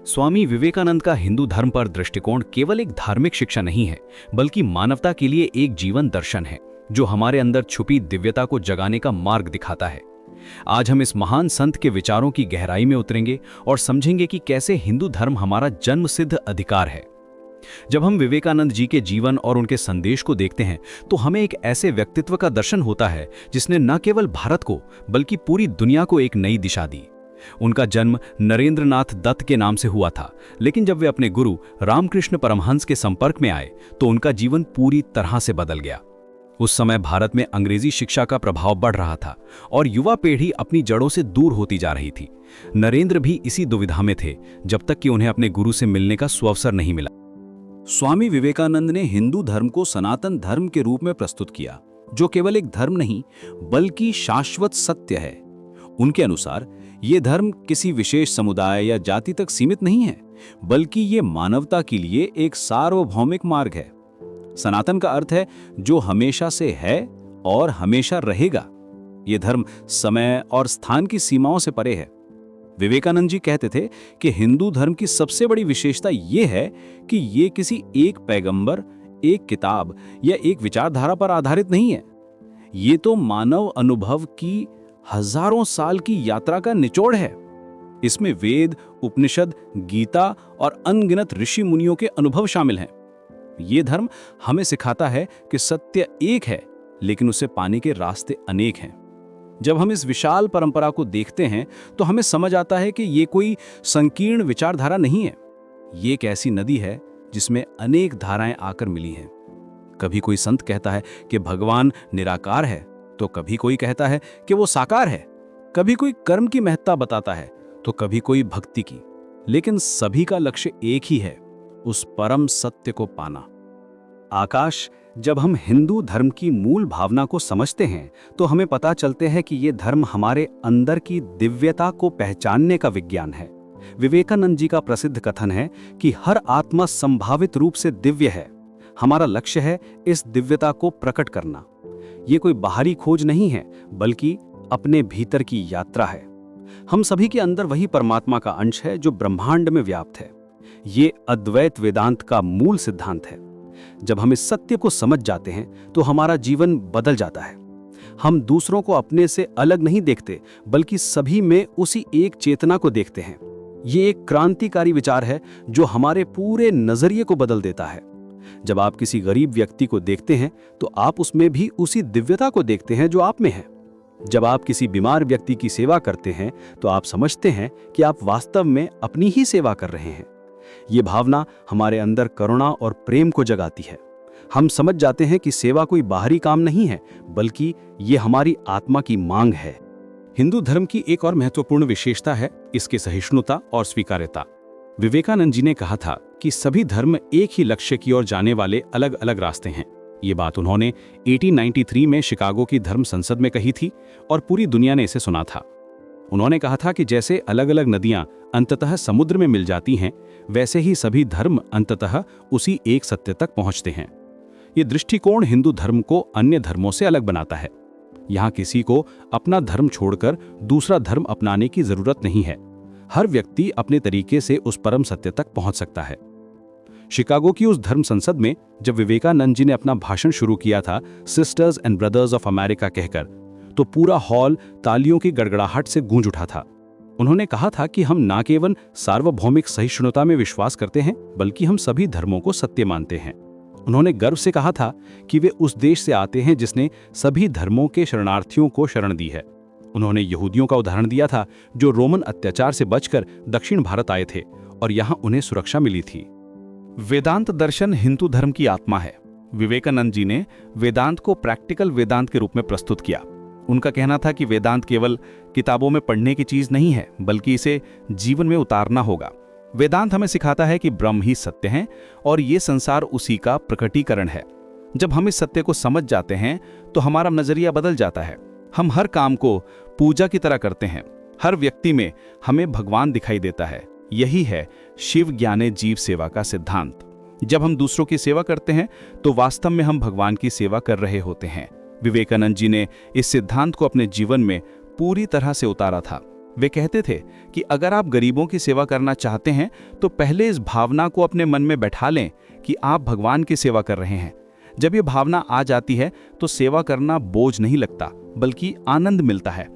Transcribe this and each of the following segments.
स्वामी विवेकानंद का हिंदू धर्म पर दृष्टिकोण केवल एक धार्मिक शिक्षा नहीं है, बल्कि मानवता के लिए एक जीवन दर्शन है जो हमारे अंदर छुपी दिव्यता को जगाने का मार्ग दिखाता है। आज हम इस महान संत के विचारों की गहराई में उतरेंगे और समझेंगे कि कैसे हिंदू धर्म हमारा जन्मसिद्ध अधिकार है। जब हम विवेकानंद जी के जीवन और उनके संदेश को देखते हैं तो हमें एक ऐसे व्यक्तित्व का दर्शन होता है जिसने न केवल भारत को बल्कि पूरी दुनिया को एक नई दिशा दी। उनका जन्म नरेंद्रनाथ दत्त के नाम से हुआ था, लेकिन जब वे अपने गुरु रामकृष्ण परमहंस के संपर्क में आए तो उनका जीवन पूरी तरह से बदल गया। उस समय भारत में अंग्रेजी शिक्षा का प्रभाव बढ़ रहा था और युवा पीढ़ी अपनी जड़ों से दूर होती जा रही थी। नरेंद्र भी इसी दुविधा में थे जब तक कि उन्हें अपने गुरु से मिलने का सुअवसर नहीं मिला। स्वामी विवेकानंद ने हिंदू धर्म को सनातन धर्म के रूप में प्रस्तुत किया, जो केवल एक धर्म नहीं बल्कि शाश्वत सत्य है। उनके अनुसार ये धर्म किसी विशेष समुदाय या जाति तक सीमित नहीं है, बल्कि ये मानवता के लिए एक सार्वभौमिक मार्ग है। सनातन का अर्थ है जो हमेशा से है और हमेशा रहेगा। ये धर्म समय और स्थान की सीमाओं से परे है। विवेकानंद जी कहते थे कि हिंदू धर्म की सबसे बड़ी विशेषता ये है कि ये किसी एक पैगंबर, एक किताब या एक विचारधारा पर आधारित नहीं है। ये तो मानव अनुभव की हजारों साल की यात्रा का निचोड़ है। इसमें वेद, उपनिषद, गीता और अनगिनत ऋषि मुनियों के अनुभव शामिल हैं। ये धर्म हमें सिखाता है कि सत्य एक है, लेकिन उसे पाने के रास्ते अनेक हैं। जब हम इस विशाल परंपरा को देखते हैं तो हमें समझ आता है कि ये कोई संकीर्ण विचारधारा नहीं है। ये एक ऐसी नदी है जिसमें अनेक धाराएं आकर मिली हैं। कभी कोई संत कहता है कि भगवान निराकार है, तो कभी कोई कहता है कि वो साकार है। कभी कोई कर्म की महत्ता बताता है, तो कभी कोई भक्ति की। लेकिन सभी का लक्ष्य एक ही है, उस परम सत्य को पाना। आकाश, जब हम हिंदू धर्म की मूल भावना को समझते हैं तो हमें पता चलते हैं कि ये धर्म हमारे अंदर की दिव्यता को पहचानने का विज्ञान है। विवेकानंद जी का प्रसिद्ध कथन है कि हर आत्मा संभावित रूप से दिव्य है। हमारा लक्ष्य है इस दिव्यता को प्रकट करना। ये कोई बाहरी खोज नहीं है, बल्कि अपने भीतर की यात्रा है। हम सभी के अंदर वही परमात्मा का अंश है जो ब्रह्मांड में व्याप्त है। ये अद्वैत वेदांत का मूल सिद्धांत है। जब हम इस सत्य को समझ जाते हैं तो हमारा जीवन बदल जाता है। हम दूसरों को अपने से अलग नहीं देखते, बल्कि सभी में उसी एक चेतना को देखते हैं। ये एक क्रांतिकारी विचार है जो हमारे पूरे नजरिए को बदल देता है। जब आप किसी गरीब व्यक्ति को देखते हैं तो आप उसमें भी उसी दिव्यता को देखते हैं जो आप में है। जब आप किसी बीमार व्यक्ति की सेवा करते हैं तो आप समझते हैं कि आप वास्तव में अपनी ही सेवा कर रहे हैं। ये भावना हमारे अंदर करुणा और प्रेम को जगाती है। हम समझ जाते हैं कि सेवा कोई बाहरी काम नहीं है, बल्कि ये हमारी आत्मा की मांग है। हिंदू धर्म की एक और महत्वपूर्ण विशेषता है इसकी सहिष्णुता और स्वीकार्यता। विवेकानंद जी ने कहा था कि सभी धर्म एक ही लक्ष्य की ओर जाने वाले अलग अलग रास्ते हैं। ये बात उन्होंने 1893 में शिकागो की धर्म संसद में कही थी और पूरी दुनिया ने इसे सुना था। उन्होंने कहा था कि जैसे अलग अलग नदियां अंततः समुद्र में मिल जाती हैं, वैसे ही सभी धर्म अंततः उसी एक सत्य तक पहुंचते हैं। ये दृष्टिकोण हिंदू धर्म को अन्य धर्मों से अलग बनाता है। यहाँ किसी को अपना धर्म छोड़कर दूसरा धर्म अपनाने की जरूरत नहीं है। हर व्यक्ति अपने तरीके से उस परम सत्य तक पहुंच सकता है। शिकागो की उस धर्म संसद में जब विवेकानंद जी ने अपना भाषण शुरू किया था, sisters and brothers of America कहकर, तो पूरा हॉल तालियों की गड़गड़ाहट से गूंज उठा था। उन्होंने कहा था कि हम न केवल सार्वभौमिक सहिष्णुता में विश्वास करते हैं, बल्कि हम सभी धर्मों को सत्य मानते हैं। उन्होंने गर्व से कहा था कि वे उस देश से आते हैं जिसने सभी धर्मों के शरणार्थियों को शरण दी है। उन्होंने यहूदियों का उदाहरण दिया था जो रोमन अत्याचार से बचकर दक्षिण भारत आए थे और यहाँ उन्हें सुरक्षा मिली थी। वेदांत दर्शन हिंदू धर्म की आत्मा है। विवेकानंद जी ने वेदांत को प्रैक्टिकल वेदांत के रूप में प्रस्तुत किया। उनका कहना था कि वेदांत केवल किताबों में पढ़ने की चीज नहीं है, बल्कि इसे जीवन में उतारना होगा। वेदांत हमें सिखाता है कि ब्रह्म ही सत्य है और ये संसार उसी का प्रकटीकरण है। जब हम इस सत्य को समझ जाते हैं तो हमारा नजरिया बदल जाता है। हम हर काम को पूजा की तरह करते हैं। हर व्यक्ति में हमें भगवान दिखाई देता है। यही है शिव ज्ञाने जीव सेवा का सिद्धांत। जब हम दूसरों की सेवा करते हैं तो वास्तव में हम भगवान की सेवा कर रहे होते हैं। विवेकानंद जी ने इस सिद्धांत को अपने जीवन में पूरी तरह से उतारा था। वे कहते थे कि अगर आप गरीबों की सेवा करना चाहते हैं तो पहले इस भावना को अपने मन में बैठा लें कि आप भगवान की सेवा कर रहे हैं। जब ये भावना आ जाती है तो सेवा करना बोझ नहीं लगता, बल्कि आनंद मिलता है।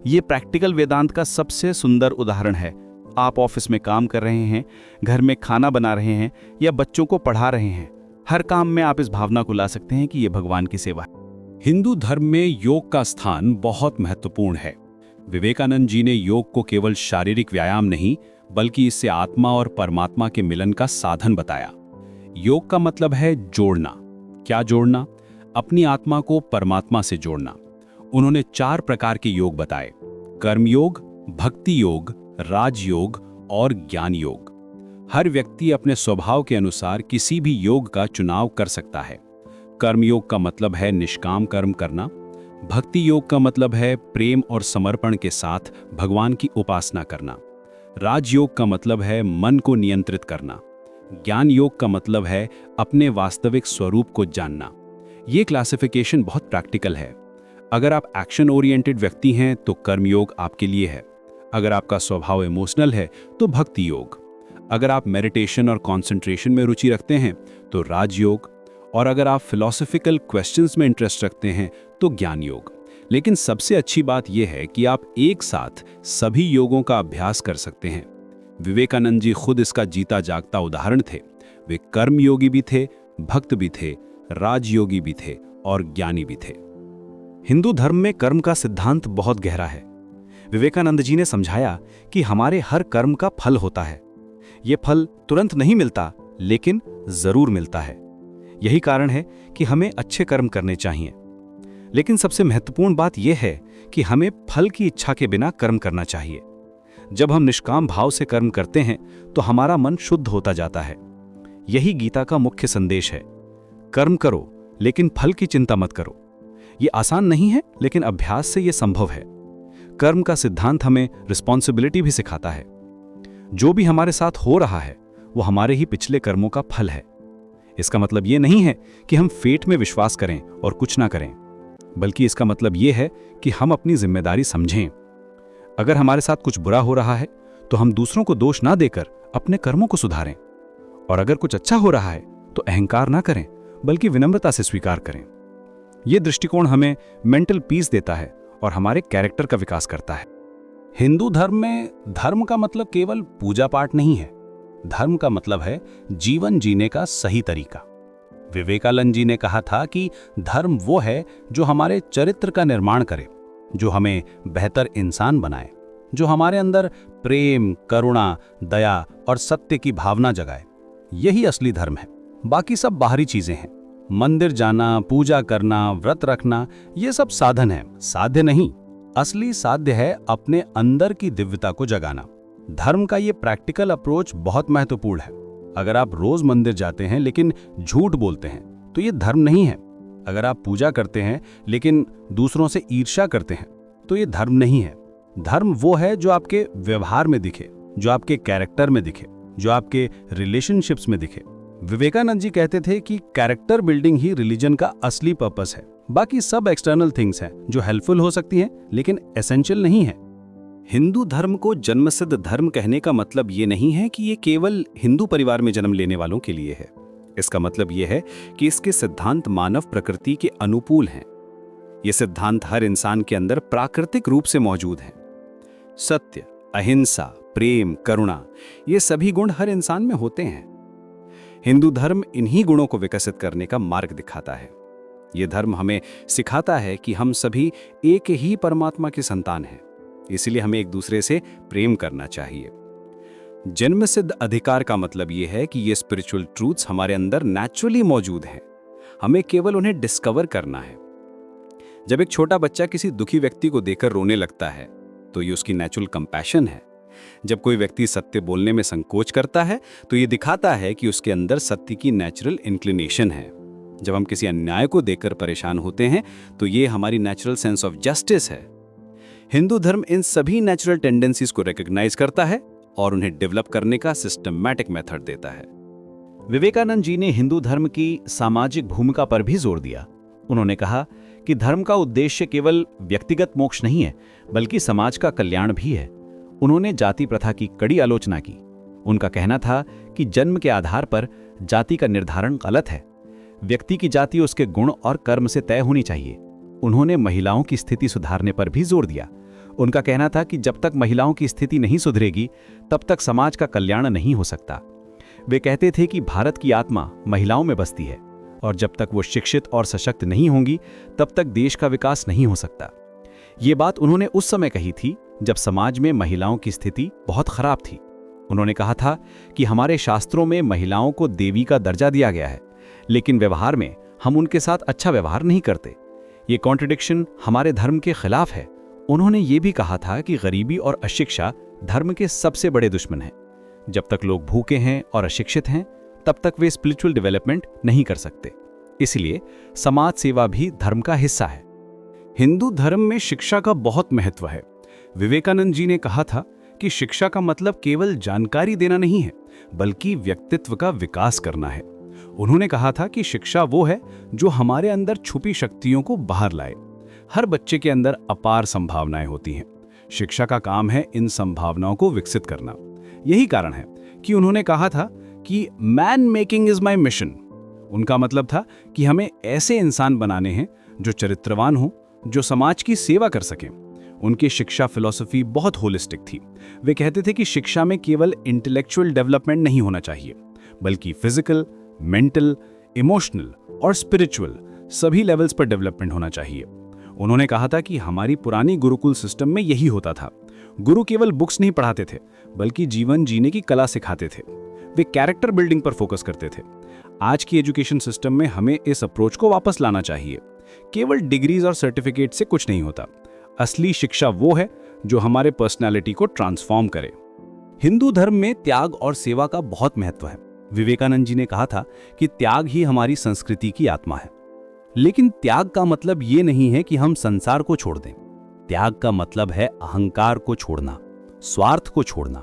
ये प्रैक्टिकल वेदांत का सबसे सुंदर उदाहरण है। आप ऑफिस में काम कर रहे हैं, घर में खाना बना रहे हैं या बच्चों को पढ़ा रहे हैं, हर काम में आप इस भावना को ला सकते हैं कि ये भगवान की सेवा है। हिंदू धर्म में योग का स्थान बहुत महत्वपूर्ण है। विवेकानंद जी ने योग को केवल शारीरिक व्यायाम नहीं, बल्कि इससे आत्मा और परमात्मा के मिलन का साधन बताया। योग का मतलब है जोड़ना। क्या जोड़ना? अपनी आत्मा को परमात्मा से जोड़ना। उन्होंने 4 प्रकार के योग बताए: कर्मयोग, भक्ति योग, राजयोग और ज्ञान योग। हर व्यक्ति अपने स्वभाव के अनुसार किसी भी योग का चुनाव कर सकता है। कर्मयोग का मतलब है निष्काम कर्म करना। भक्ति योग का मतलब है प्रेम और समर्पण के साथ भगवान की उपासना करना। राजयोग का मतलब है मन को नियंत्रित करना। ज्ञान योग का मतलब है अपने वास्तविक स्वरूप को जानना। ये क्लासिफिकेशन बहुत प्रैक्टिकल है। अगर आप एक्शन ओरिएंटेड व्यक्ति हैं तो कर्मयोग आपके लिए है। अगर आपका स्वभाव इमोशनल है तो भक्ति योग। अगर आप मेडिटेशन और कंसंट्रेशन में रुचि रखते हैं तो राजयोग। और अगर आप फिलॉसफिकल क्वेश्चंस में इंटरेस्ट रखते हैं तो ज्ञान योग। लेकिन सबसे अच्छी बात यह है कि आप एक साथ सभी योगों का अभ्यास कर सकते हैं। विवेकानंद जी खुद इसका जीता जागता उदाहरण थे। वे कर्मयोगी भी थे, भक्त भी थे, राजयोगी भी थे और ज्ञानी भी थे। हिंदू धर्म में कर्म का सिद्धांत बहुत गहरा है। विवेकानंद जी ने समझाया कि हमारे हर कर्म का फल होता है। ये फल तुरंत नहीं मिलता, लेकिन जरूर मिलता है। यही कारण है कि हमें अच्छे कर्म करने चाहिए। लेकिन सबसे महत्वपूर्ण बात यह है कि हमें फल की इच्छा के बिना कर्म करना चाहिए। जब हम निष्काम भाव से कर्म करते हैं तो हमारा मन शुद्ध होता जाता है। यही गीता का मुख्य संदेश है। कर्म करो, लेकिन फल की चिंता मत करो। ये आसान नहीं है, लेकिन अभ्यास से ये संभव है। कर्म का सिद्धांत हमें रिस्पॉन्सिबिलिटी भी सिखाता है। जो भी हमारे साथ हो रहा है वो हमारे ही पिछले कर्मों का फल है। इसका मतलब ये नहीं है कि हम फेट में विश्वास करें और कुछ ना करें, बल्कि इसका मतलब ये है कि हम अपनी जिम्मेदारी समझें। अगर हमारे साथ कुछ बुरा हो रहा है तो हम दूसरों को दोष ना देकर अपने कर्मों को सुधारें, और अगर कुछ अच्छा हो रहा है तो अहंकार ना करें, बल्कि विनम्रता से स्वीकार करें। यह दृष्टिकोण हमें मेंटल पीस देता है और हमारे कैरेक्टर का विकास करता है। हिंदू धर्म में धर्म का मतलब केवल पूजा पाठ नहीं है। धर्म का मतलब है जीवन जीने का सही तरीका। विवेकानंद जी ने कहा था कि धर्म वो है जो हमारे चरित्र का निर्माण करे, जो हमें बेहतर इंसान बनाए, जो हमारे अंदर प्रेम, करुणा, दया और सत्य की भावना जगाए। यही असली धर्म है। बाकी सब बाहरी चीजें हैं। मंदिर जाना, पूजा करना, व्रत रखना, ये सब साधन है, साध्य नहीं। असली साध्य है अपने अंदर की दिव्यता को जगाना। धर्म का ये प्रैक्टिकल अप्रोच बहुत महत्वपूर्ण है। अगर आप रोज मंदिर जाते हैं लेकिन झूठ बोलते हैं तो ये धर्म नहीं है। अगर आप पूजा करते हैं लेकिन दूसरों से ईर्ष्या करते हैं तो ये धर्म नहीं है। धर्म वो है जो आपके व्यवहार में दिखे, जो आपके कैरेक्टर में दिखे, जो आपके रिलेशनशिप्स में दिखे। विवेकानंद जी कहते थे कि कैरेक्टर बिल्डिंग ही रिलीजन का असली पर्पस है। बाकी सब एक्सटर्नल थिंग्स हैं जो हेल्पफुल हो सकती हैं, लेकिन एसेंशियल नहीं है। हिंदू धर्म को जन्मसिद्ध धर्म कहने का मतलब ये नहीं है कि ये केवल हिंदू परिवार में जन्म लेने वालों के लिए है। इसका मतलब ये है कि इसके सिद्धांत मानव प्रकृति के अनुकूल हैं। ये सिद्धांत हर इंसान के अंदर प्राकृतिक रूप से मौजूद हैं। सत्य, अहिंसा, प्रेम, करुणा, ये सभी गुण हर इंसान में होते हैं। हिंदू धर्म इन्हीं गुणों को विकसित करने का मार्ग दिखाता है। ये धर्म हमें सिखाता है कि हम सभी एक ही परमात्मा के संतान हैं, इसलिए हमें एक दूसरे से प्रेम करना चाहिए। जन्मसिद्ध अधिकार का मतलब ये है कि ये स्पिरिचुअल ट्रूथ्स हमारे अंदर नेचुरली मौजूद हैं, हमें केवल उन्हें डिस्कवर करना है। जब एक छोटा बच्चा किसी दुखी व्यक्ति को देखकर रोने लगता है तो ये उसकी नेचुरल कंपैशन है। जब कोई व्यक्ति सत्य बोलने में संकोच करता है तो ये दिखाता है कि उसके अंदर सत्य की नेचुरल इंक्लिनेशन है। जब हम किसी अन्याय को देखकर परेशान होते हैं तो ये हमारी नेचुरल सेंस ऑफ जस्टिस है। हिंदू धर्म इन सभी नेचुरल टेंडेंसीज को रिकॉग्नाइज करता है और उन्हें डेवलप करने का सिस्टमैटिक मेथड देता है। विवेकानंद जी ने हिंदू धर्म की सामाजिक भूमिका पर भी जोर दिया। उन्होंने कहा कि धर्म का उद्देश्य केवल व्यक्तिगत मोक्ष नहीं है, बल्कि समाज का कल्याण भी है। उन्होंने जाति प्रथा की कड़ी आलोचना की। उनका कहना था कि जन्म के आधार पर जाति का निर्धारण गलत है। व्यक्ति की जाति उसके गुण और कर्म से तय होनी चाहिए। उन्होंने महिलाओं की स्थिति सुधारने पर भी जोर दिया। उनका कहना था कि जब तक महिलाओं की स्थिति नहीं सुधरेगी तब तक समाज का कल्याण नहीं हो सकता। वे कहते थे कि भारत की आत्मा महिलाओं में बसती है और जब तक वो शिक्षित और सशक्त नहीं होंगी तब तक देश का विकास नहीं हो सकता। ये बात उन्होंने उस समय कही थी जब समाज में महिलाओं की स्थिति बहुत खराब थी। उन्होंने कहा था कि हमारे शास्त्रों में महिलाओं को देवी का दर्जा दिया गया है, लेकिन व्यवहार में हम उनके साथ अच्छा व्यवहार नहीं करते। ये कॉन्ट्रडिक्शन हमारे धर्म के खिलाफ है। उन्होंने ये भी कहा था कि गरीबी और अशिक्षा धर्म के सबसे बड़े दुश्मन हैं। जब तक लोग भूखे हैं और अशिक्षित हैं तब तक वे स्पिरिचुअल डेवलपमेंट नहीं कर सकते। इसलिए समाज सेवा भी धर्म का हिस्सा है। हिंदू धर्म में शिक्षा का बहुत महत्व है। विवेकानंद जी ने कहा था कि शिक्षा का मतलब केवल जानकारी देना नहीं है, बल्कि व्यक्तित्व का विकास करना है। उन्होंने कहा था कि शिक्षा वो है जो हमारे अंदर छुपी शक्तियों को बाहर लाए। हर बच्चे के अंदर अपार संभावनाएं होती हैं। शिक्षा का काम है इन संभावनाओं को विकसित करना। यही कारण है कि उन्होंने कहा था कि man making is my mission. उनका मतलब था कि हमें ऐसे इंसान बनाने हैं जो चरित्रवान हो, जो समाज की सेवा कर सकें। उनकी शिक्षा फिलॉसफी बहुत होलिस्टिक थी। वे कहते थे कि शिक्षा में केवल इंटेलेक्चुअल डेवलपमेंट नहीं होना चाहिए, बल्कि फिजिकल, मेंटल, इमोशनल और स्पिरिचुअल सभी लेवल्स पर डेवलपमेंट होना चाहिए। उन्होंने कहा था कि हमारी पुरानी गुरुकुल सिस्टम में यही होता था। गुरु केवल बुक्स नहीं पढ़ाते थे, बल्कि जीवन जीने की कला सिखाते थे। वे कैरेक्टर बिल्डिंग पर फोकस करते थे। आज की एजुकेशन सिस्टम में हमें इस अप्रोच को वापस लाना चाहिए। केवल डिग्रीज और सर्टिफिकेट से कुछ नहीं होता। असली शिक्षा वो है जो हमारे पर्सनालिटी को ट्रांसफॉर्म करे। हिंदू धर्म में त्याग और सेवा का बहुत महत्व है। विवेकानंद जी ने कहा था कि त्याग ही हमारी संस्कृति की आत्मा है। लेकिन त्याग का मतलब ये नहीं है कि हम संसार को छोड़ दें। त्याग का मतलब है अहंकार को छोड़ना, स्वार्थ को छोड़ना।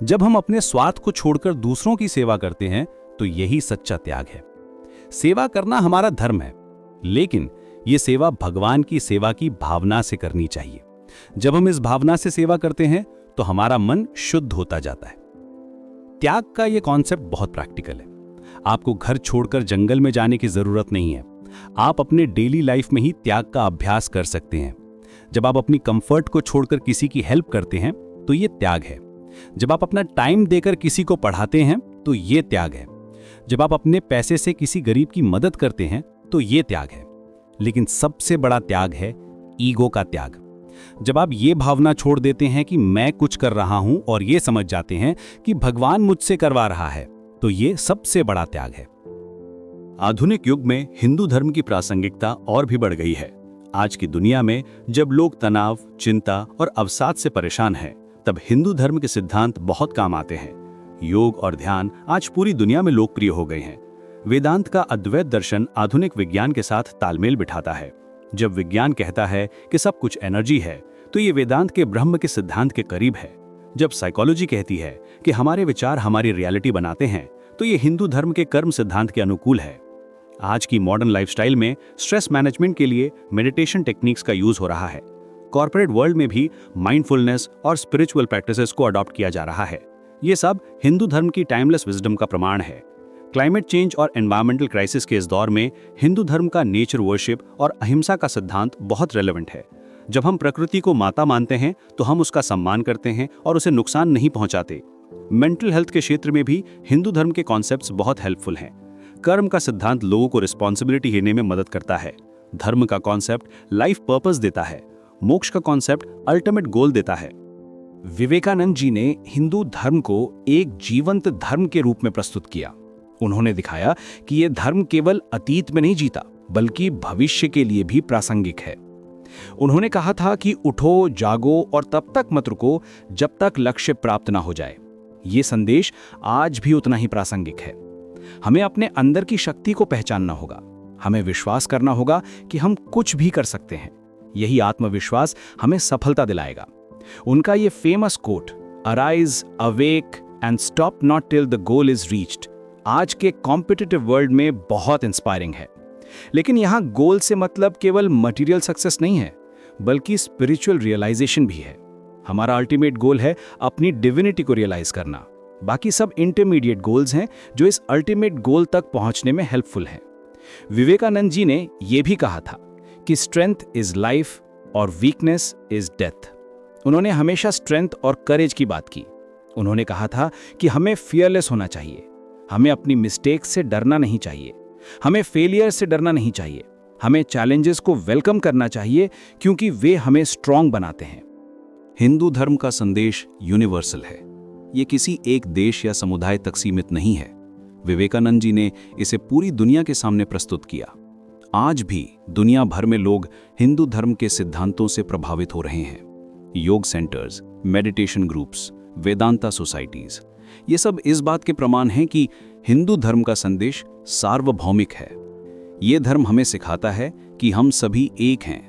जब हम अपने स्वार्थ को छोड़कर दूसरों की सेवा करते हैं तो यही सच्चा त्याग है। सेवा करना हमारा धर्म है, लेकिन ये सेवा भगवान की सेवा की भावना से करनी चाहिए। जब हम इस भावना से सेवा करते हैं तो हमारा मन शुद्ध होता जाता है। त्याग का ये कॉन्सेप्ट बहुत प्रैक्टिकल है। आपको घर छोड़कर जंगल में जाने की जरूरत नहीं है। आप अपने डेली लाइफ में ही त्याग का अभ्यास कर सकते हैं। जब आप अपनी कंफर्ट को छोड़कर किसी की हेल्प करते हैं तो ये त्याग है। जब आप अपना टाइम देकर किसी को पढ़ाते हैं तो ये त्याग है। जब आप अपने पैसे से किसी गरीब की मदद करते हैं तो ये त्याग है। लेकिन सबसे बड़ा त्याग है ईगो का त्याग। जब आप ये भावना छोड़ देते हैं कि मैं कुछ कर रहा हूं और ये समझ जाते हैं कि भगवान मुझसे करवा रहा है, तो ये सबसे बड़ा त्याग है। आधुनिक युग में हिंदू धर्म की प्रासंगिकता और भी बढ़ गई है। आज की दुनिया में जब लोग तनाव, चिंता और अवसाद से परेशान हैं, तब हिंदू धर्म के सिद्धांत बहुत काम आते हैं। योग और ध्यान आज पूरी दुनिया में लोकप्रिय हो गए हैं। वेदांत का अद्वैत दर्शन आधुनिक विज्ञान के साथ तालमेल बिठाता है। जब विज्ञान कहता है कि सब कुछ एनर्जी है, तो ये वेदांत के ब्रह्म के सिद्धांत के करीब है। जब साइकोलॉजी कहती है कि हमारे विचार हमारी रियलिटी बनाते हैं, तो ये हिंदू धर्म के कर्म सिद्धांत के अनुकूल है। आज की मॉडर्न लाइफस्टाइल में स्ट्रेस मैनेजमेंट के लिए मेडिटेशन टेक्निक्स का यूज हो रहा है। कॉर्पोरेट वर्ल्ड में भी माइंडफुलनेस और स्पिरिचुअल प्रैक्टिसेस को अडॉप्ट किया जा रहा है। ये सब हिंदू धर्म की टाइमलेस विजडम का प्रमाण है। क्लाइमेट चेंज और एनवायरमेंटल क्राइसिस के इस दौर में हिंदू धर्म का नेचर वर्शिप और अहिंसा का सिद्धांत बहुत रेलेवेंट है। जब हम प्रकृति को माता मानते हैं तो हम उसका सम्मान करते हैं और उसे नुकसान नहीं पहुंचाते। मेंटल हेल्थ के क्षेत्र में भी हिंदू धर्म के कॉन्सेप्ट्स बहुत हेल्पफुल हैं। कर्म का सिद्धांत लोगों को रिस्पॉन्सिबिलिटी लेने में मदद करता है। धर्म का कॉन्सेप्ट लाइफ पर्पस देता है। मोक्ष का कॉन्सेप्ट अल्टीमेट गोल देता है। विवेकानंद जी ने हिंदू धर्म को एक जीवंत धर्म के रूप में प्रस्तुत किया। उन्होंने दिखाया कि यह धर्म केवल अतीत में नहीं जीता, बल्कि भविष्य के लिए भी प्रासंगिक है। उन्होंने कहा था कि उठो, जागो और तब तक मत रुको जब तक लक्ष्य प्राप्त ना हो जाए। ये संदेश आज भी उतना ही प्रासंगिक है। हमें अपने अंदर की शक्ति को पहचानना होगा। हमें विश्वास करना होगा कि हम कुछ भी कर सकते हैं। यही आत्मविश्वास हमें सफलता दिलाएगा। उनका ये famous quote, arise, awake and stop not till the goal is reached, आज के कॉम्पिटिटिव वर्ल्ड में बहुत इंस्पायरिंग है। लेकिन यहाँ गोल से मतलब केवल मटेरियल सक्सेस नहीं है, बल्कि स्पिरिचुअल रियलाइजेशन भी है। हमारा अल्टीमेट गोल है अपनी डिविनिटी को रियलाइज करना। बाकी सब इंटरमीडिएट गोल्स हैं जो इस अल्टीमेट गोल तक पहुंचने में हेल्पफुल हैं। विवेकानंद जी ने यह भी कहा था कि स्ट्रेंथ इज लाइफ और वीकनेस इज डेथ। उन्होंने हमेशा स्ट्रेंथ और करेज की बात की। उन्होंने कहा था कि हमें फियरलेस होना चाहिए, हमें अपनी मिस्टेक से डरना नहीं चाहिए, हमें फेलियर से डरना नहीं चाहिए, हमें चैलेंजेस को वेलकम करना चाहिए क्योंकि वे हमें स्ट्रांग बनाते हैं। हिंदू धर्म का संदेश यूनिवर्सल है। ये किसी एक देश या समुदाय तक सीमित नहीं है। विवेकानंद जी ने इसे पूरी दुनिया के सामने प्रस्तुत किया। आज भी दुनिया भर में लोग हिंदू धर्म के सिद्धांतों से प्रभावित हो रहे हैं। योग centres, meditation groups, Vedanta societies, ये सब इस बात के प्रमाण हैं कि हिंदू धर्म का संदेश सार्वभौमिक है। ये धर्म हमें सिखाता है कि हम सभी एक हैं।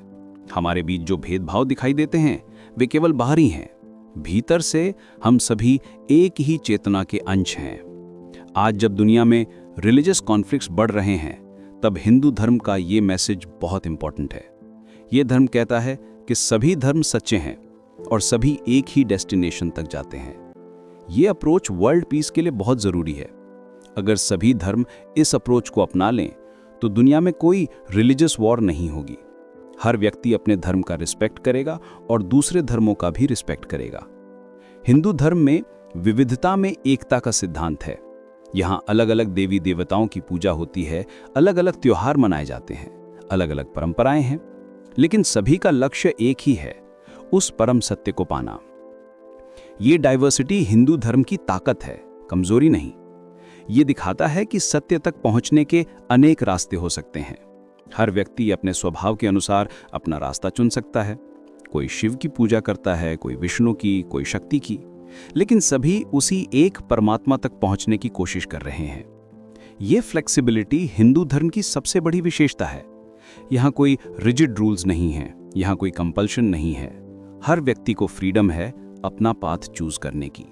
हमारे बीच जो भेदभाव दिखाई देते हैं वे केवल बाहरी हैं। भीतर से हम सभी एक ही चेतना के अंश हैं। आज जब दुनिया में रिलीजियस कॉन्फ्लिक्ट्स बढ़ रहे हैं, तब हिंदू धर्म का ये मैसेज बहुत इंपॉर्टेंट है। ये धर्म कहता है कि सभी धर्म सच्चे हैं और सभी एक ही डेस्टिनेशन तक जाते हैं। ये अप्रोच वर्ल्ड पीस के लिए बहुत ज़रूरी है। अगर सभी धर्म इस अप्रोच को अपना लें तो दुनिया में कोई रिलीजियस वॉर नहीं होगी। हर व्यक्ति अपने धर्म का रिस्पेक्ट करेगा और दूसरे धर्मों का भी रिस्पेक्ट करेगा। हिंदू धर्म में विविधता में एकता का सिद्धांत है। यहाँ अलग अलग देवी देवताओं की पूजा होती है, अलग अलग त्योहार मनाए जाते हैं, अलग अलग परंपराएं हैं, लेकिन सभी का लक्ष्य एक ही है, उस परम सत्य को पाना। ये डाइवर्सिटी हिंदू धर्म की ताकत है, कमजोरी नहीं। ये दिखाता है कि सत्य तक पहुंचने के अनेक रास्ते हो सकते हैं। हर व्यक्ति अपने स्वभाव के अनुसार अपना रास्ता चुन सकता है। कोई शिव की पूजा करता है, कोई विष्णु की, कोई शक्ति की, लेकिन सभी उसी एक परमात्मा तक पहुंचने की कोशिश कर रहे हैं। ये फ्लेक्सिबिलिटी हिंदू धर्म की सबसे बड़ी विशेषता है। यहाँ कोई रिजिड रूल्स नहीं हैं, यहाँ कोई कंपल्शन नहीं है। हर व्यक्ति को फ्रीडम है अपना पाथ चूज करने की।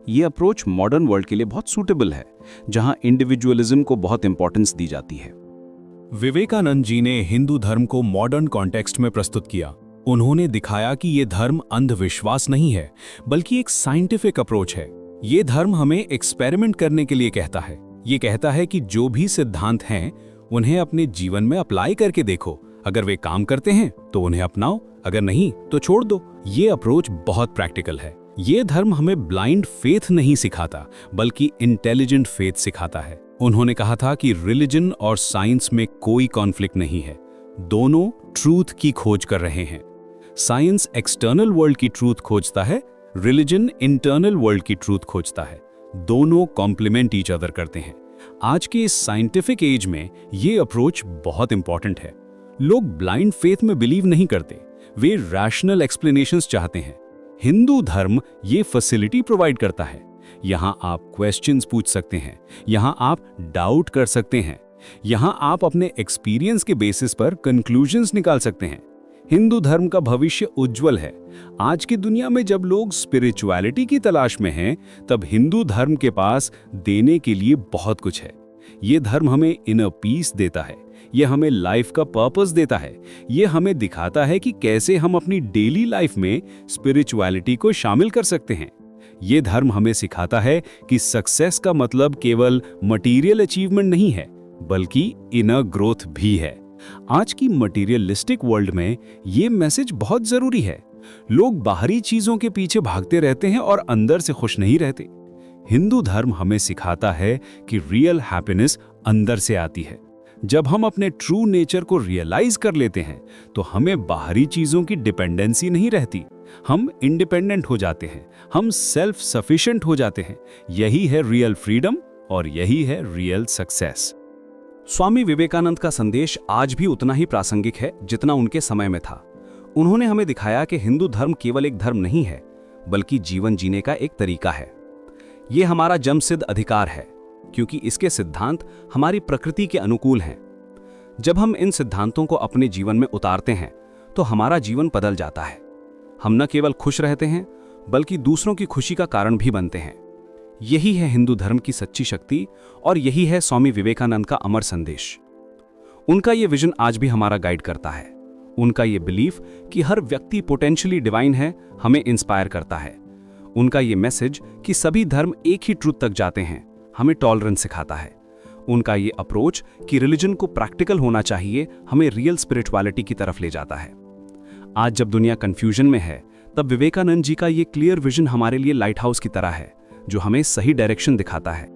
ये अप्रोच मॉडर्न वर्ल्ड के लिए बहुत सूटेबल है, जहाँ इंडिविजुअलिज्म को बहुत इंपॉर्टेंस दी जाती है। विवेकानंद जी ने हिंदू धर्म को मॉडर्न कॉन्टेक्स्ट में प्रस्तुत किया। उन्होंने दिखाया कि ये धर्म अंधविश्वास नहीं है, बल्कि एक साइंटिफिक अप्रोच है। ये धर्म हमें एक्सपेरिमेंट करने के लिए कहता है। ये कहता है कि जो भी सिद्धांत हैं उन्हें अपने जीवन में अप्लाई करके देखो। अगर वे काम करते हैं तो उन्हें अपनाओ, अगर नहीं तो छोड़ दो। ये अप्रोच बहुत प्रैक्टिकल है। ये धर्म हमें ब्लाइंड फेथ नहीं सिखाता, बल्कि इंटेलिजेंट फेथ सिखाता है। उन्होंने कहा था कि रिलीजन और साइंस में कोई कॉन्फ्लिक्ट नहीं है, दोनों ट्रूथ की खोज कर रहे हैं। साइंस एक्सटर्नल वर्ल्ड की ट्रूथ खोजता है, रिलीजन इंटरनल वर्ल्ड की ट्रूथ खोजता है। दोनों कॉम्प्लीमेंट ईच अदर करते हैं। आज के इस साइंटिफिक एज में ये अप्रोच बहुत इंपॉर्टेंट है। लोग ब्लाइंड फेथ में बिलीव नहीं करते, वे रैशनल एक्सप्लेनेशंस चाहते हैं। हिंदू धर्म ये फैसिलिटी प्रोवाइड करता है। यहाँ आप क्वेश्चंस पूछ सकते हैं, यहाँ आप डाउट कर सकते हैं, यहाँ आप अपने एक्सपीरियंस के बेसिस पर कंक्लूजन्स निकाल सकते हैं। हिंदू धर्म का भविष्य उज्जवल है। आज की दुनिया में जब लोग स्पिरिचुअलिटी की तलाश में हैं, तब हिंदू धर्म के पास देने के लिए बहुत कुछ है। ये धर्म हमें इनर पीस देता है, ये हमें लाइफ का पर्पस देता है, ये हमें दिखाता है कि कैसे हम अपनी डेली लाइफ में स्पिरिचुअलिटी को शामिल कर सकते हैं। ये धर्म हमें सिखाता है कि सक्सेस का मतलब केवल मटेरियल अचीवमेंट नहीं है, बल्कि इनर ग्रोथ भी है। आज की मटेरियलिस्टिक वर्ल्ड में ये मैसेज बहुत जरूरी है। लोग बाहरी चीजों के पीछे भागते रहते हैं और अंदर से खुश नहीं रहते। हिंदू धर्म हमें सिखाता है कि रियल हैप्पीनेस अंदर से आती है। जब हम अपने ट्रू नेचर को रियलाइज कर लेते हैं तो हमें बाहरी चीजों की डिपेंडेंसी नहीं रहती। हम इंडिपेंडेंट हो जाते हैं, हम सेल्फ सफिशिएंट हो जाते हैं। यही है रियल फ्रीडम और यही है रियल सक्सेस। स्वामी विवेकानंद का संदेश आज भी उतना ही प्रासंगिक है जितना उनके समय में था। उन्होंने हमें दिखाया कि हिंदू धर्म केवल एक धर्म नहीं है, बल्कि जीवन जीने का एक तरीका है। ये हमारा जन्मसिद्ध अधिकार है, क्योंकि इसके सिद्धांत हमारी प्रकृति के अनुकूल हैं। जब हम इन सिद्धांतों को अपने जीवन में उतारते हैं तो हमारा जीवन बदल जाता है। हम न केवल खुश रहते हैं, बल्कि दूसरों की खुशी का कारण भी बनते हैं। यही है हिंदू धर्म की सच्ची शक्ति और यही है स्वामी विवेकानंद का अमर संदेश। उनका यह विजन आज भी हमारा गाइड करता है। उनका ये बिलीफ कि हर व्यक्ति पोटेंशियली डिवाइन है हमें इंस्पायर करता है। उनका ये मैसेज कि सभी धर्म एक ही ट्रूथ तक जाते हैं हमें टॉलरेंस सिखाता है। उनका ये अप्रोच कि रिलीजन को प्रैक्टिकल होना चाहिए हमें रियल स्पिरिचुअलिटी की तरफ ले जाता है। आज जब दुनिया कंफ्यूजन में है तब विवेकानंद जी का ये क्लियर विजन हमारे लिए लाइट हाउस की तरह है जो हमें सही डायरेक्शन दिखाता है।